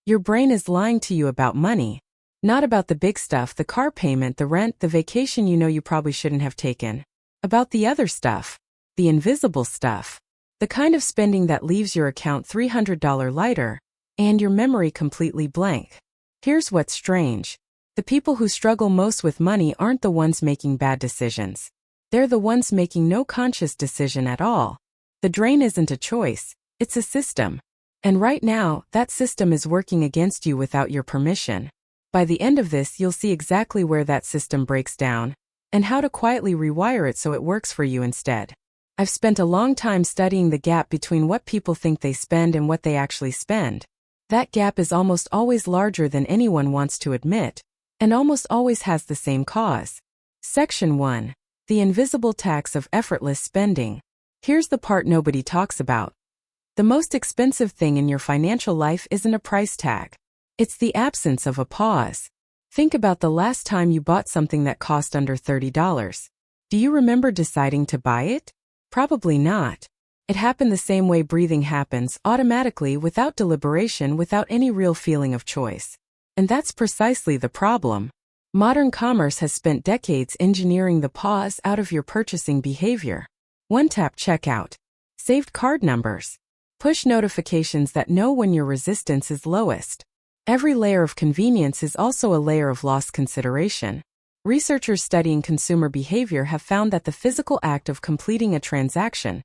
Your brain is lying to you about money. Not about the big stuff, the car payment, the rent, the vacation you know you probably shouldn't have taken. About the other stuff. The invisible stuff. The kind of spending that leaves your account $300 lighter, and your memory completely blank. Here's what's strange. The people who struggle most with money aren't the ones making bad decisions. They're the ones making no conscious decision at all. The drain isn't a choice, it's a system. And right now, that system is working against you without your permission. By the end of this, you'll see exactly where that system breaks down, and how to quietly rewire it so it works for you instead. I've spent a long time studying the gap between what people think they spend and what they actually spend. That gap is almost always larger than anyone wants to admit, and almost always has the same cause. Section 1. The invisible tax of effortless spending. Here's the part nobody talks about. The most expensive thing in your financial life isn't a price tag. It's the absence of a pause. Think about the last time you bought something that cost under $30. Do you remember deciding to buy it? Probably not. It happened the same way breathing happens, automatically, without deliberation, without any real feeling of choice. And that's precisely the problem. Modern commerce has spent decades engineering the pause out of your purchasing behavior. One-tap checkout. Saved card numbers. Push notifications that know when your resistance is lowest. Every layer of convenience is also a layer of lost consideration. Researchers studying consumer behavior have found that the physical act of completing a transaction,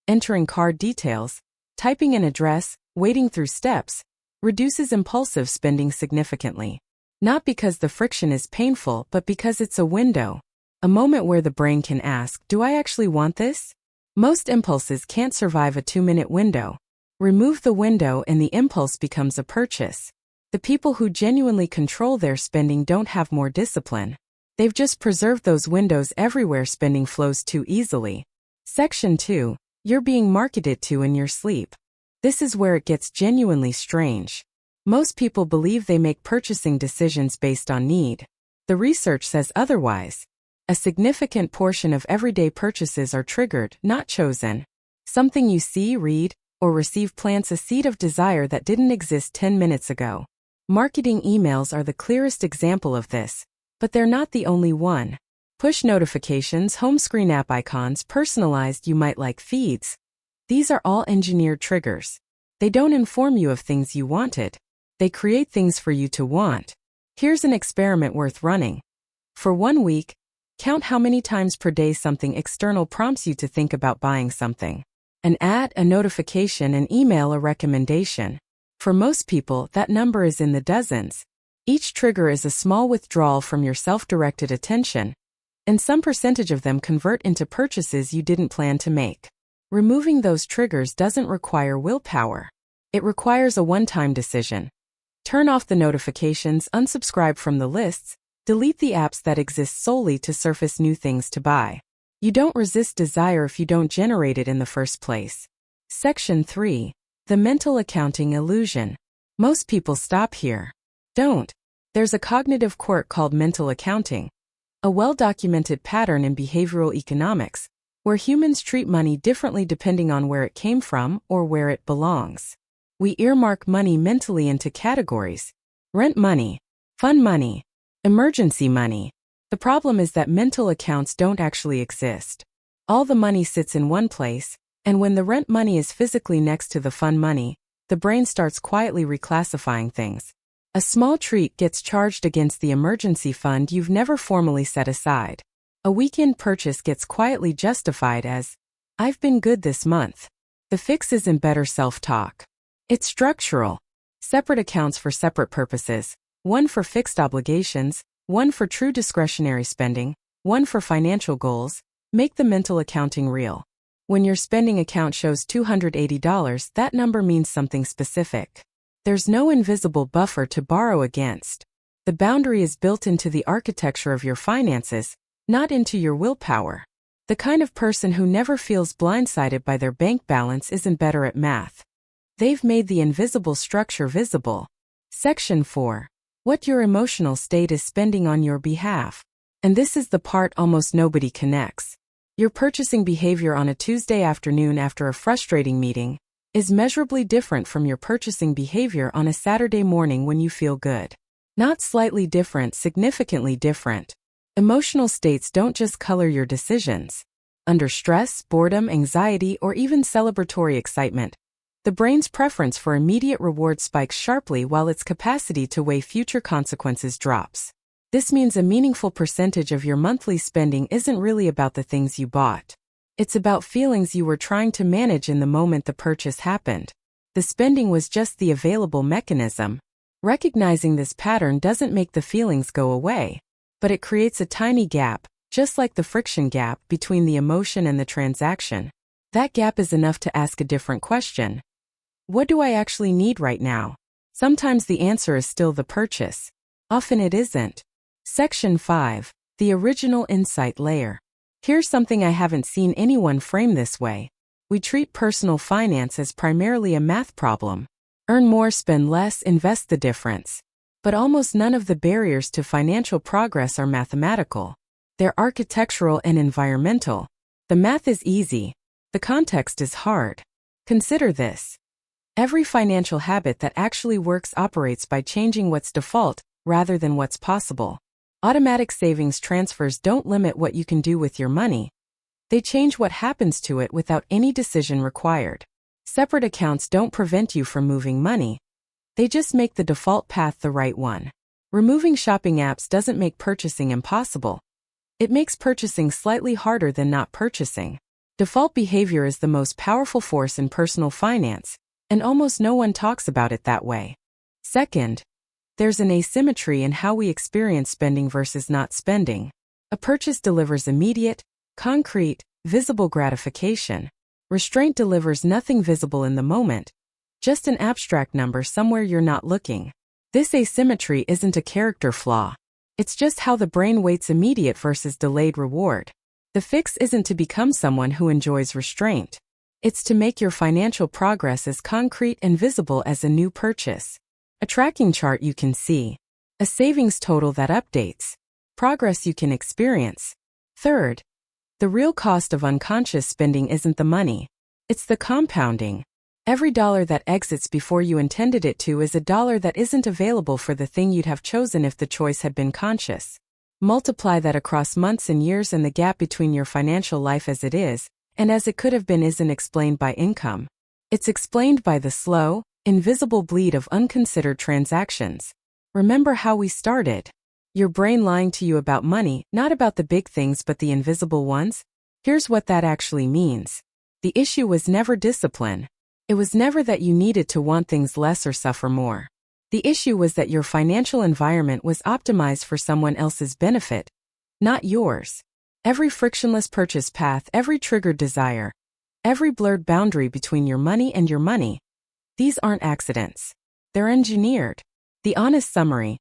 entering card details, typing an address, wading through steps, reduces impulsive spending significantly. Not because the friction is painful, but because it's a window. A moment where the brain can ask, do I actually want this? Most impulses can't survive a 2-minute window. Remove the window and the impulse becomes a purchase. The people who genuinely control their spending don't have more discipline. They've just preserved those windows everywhere spending flows too easily. Section 2. You're being marketed to in your sleep. This is where it gets genuinely strange. Most people believe they make purchasing decisions based on need. The research says otherwise. A significant portion of everyday purchases are triggered, not chosen. Something you see, read, or receive plants a seed of desire that didn't exist 10 minutes ago. Marketing emails are the clearest example of this, but they're not the only one. Push notifications, home screen app icons, personalized you might like feeds. These are all engineered triggers. They don't inform you of things you wanted. They create things for you to want. Here's an experiment worth running. For 1 week, count how many times per day something external prompts you to think about buying something. An ad, a notification, an email, a recommendation. For most people, that number is in the dozens. Each trigger is a small withdrawal from your self-directed attention, and some percentage of them convert into purchases you didn't plan to make. Removing those triggers doesn't require willpower. It requires a one-time decision. Turn off the notifications, unsubscribe from the lists, delete the apps that exist solely to surface new things to buy. You don't resist desire if you don't generate it in the first place. Section 3. The mental accounting illusion. Most people stop here. Don't. There's a cognitive quirk called mental accounting, a well-documented pattern in behavioral economics, where humans treat money differently depending on where it came from or where it belongs. We earmark money mentally into categories: rent money, fun money, emergency money. The problem is that mental accounts don't actually exist. All the money sits in one place, and when the rent money is physically next to the fun money, the brain starts quietly reclassifying things. A small treat gets charged against the emergency fund you've never formally set aside. A weekend purchase gets quietly justified as, I've been good this month. The fix isn't better self-talk. It's structural. Separate accounts for separate purposes, one for fixed obligations, one for true discretionary spending, one for financial goals. Make the mental accounting real. When your spending account shows $280, that number means something specific. There's no invisible buffer to borrow against. The boundary is built into the architecture of your finances, not into your willpower. The kind of person who never feels blindsided by their bank balance isn't better at math. They've made the invisible structure visible. Section 4. What your emotional state is spending on your behalf. And this is the part almost nobody connects. Your purchasing behavior on a Tuesday afternoon after a frustrating meeting, is measurably different from your purchasing behavior on a Saturday morning when you feel good. Not slightly different, significantly different. Emotional states don't just color your decisions. Under stress, boredom, anxiety, or even celebratory excitement, the brain's preference for immediate reward spikes sharply while its capacity to weigh future consequences drops. This means a meaningful percentage of your monthly spending isn't really about the things you bought. It's about feelings you were trying to manage in the moment the purchase happened. The spending was just the available mechanism. Recognizing this pattern doesn't make the feelings go away, but it creates a tiny gap, just like the friction gap between the emotion and the transaction. That gap is enough to ask a different question. What do I actually need right now? Sometimes the answer is still the purchase. Often it isn't. Section 5. The original insight layer. Here's something I haven't seen anyone frame this way. We treat personal finance as primarily a math problem. Earn more, spend less, invest the difference. But almost none of the barriers to financial progress are mathematical. They're architectural and environmental. The math is easy. The context is hard. Consider this. Every financial habit that actually works operates by changing what's default rather than what's possible. Automatic savings transfers don't limit what you can do with your money. They change what happens to it without any decision required. Separate accounts don't prevent you from moving money. They just make the default path the right one. Removing shopping apps doesn't make purchasing impossible. It makes purchasing slightly harder than not purchasing. Default behavior is the most powerful force in personal finance, and almost no one talks about it that way. Second, there's an asymmetry in how we experience spending versus not spending. A purchase delivers immediate, concrete, visible gratification. Restraint delivers nothing visible in the moment, just an abstract number somewhere you're not looking. This asymmetry isn't a character flaw. It's just how the brain weights immediate versus delayed reward. The fix isn't to become someone who enjoys restraint. It's to make your financial progress as concrete and visible as a new purchase. A tracking chart you can see. A savings total that updates. Progress you can experience. Third, the real cost of unconscious spending isn't the money. It's the compounding. Every dollar that exits before you intended it to is a dollar that isn't available for the thing you'd have chosen if the choice had been conscious. Multiply that across months and years, and the gap between your financial life as it is and as it could have been isn't explained by income. It's explained by the slow, invisible bleed of unconsidered transactions. Remember how we started? Your brain lying to you about money, not about the big things but the invisible ones? Here's what that actually means. The issue was never discipline. It was never that you needed to want things less or suffer more. The issue was that your financial environment was optimized for someone else's benefit, not yours. Every frictionless purchase path, every triggered desire, every blurred boundary between your money and your money. These aren't accidents. They're engineered. The honest summary: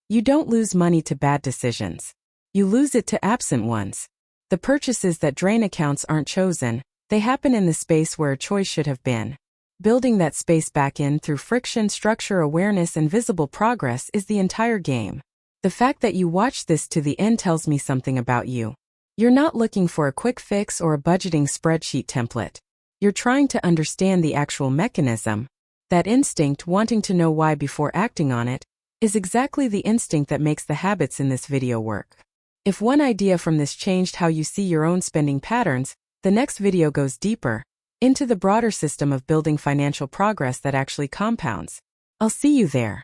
you don't lose money to bad decisions. You lose it to absent ones. The purchases that drain accounts aren't chosen. They happen in the space where a choice should have been. Building that space back in through friction, structure, awareness, and visible progress is the entire game. The fact that you watched this to the end tells me something about you. You're not looking for a quick fix or a budgeting spreadsheet template. You're trying to understand the actual mechanism. That instinct, wanting to know why before acting on it, is exactly the instinct that makes the habits in this video work. If one idea from this changed how you see your own spending patterns, the next video goes deeper into the broader system of building financial progress that actually compounds. I'll see you there.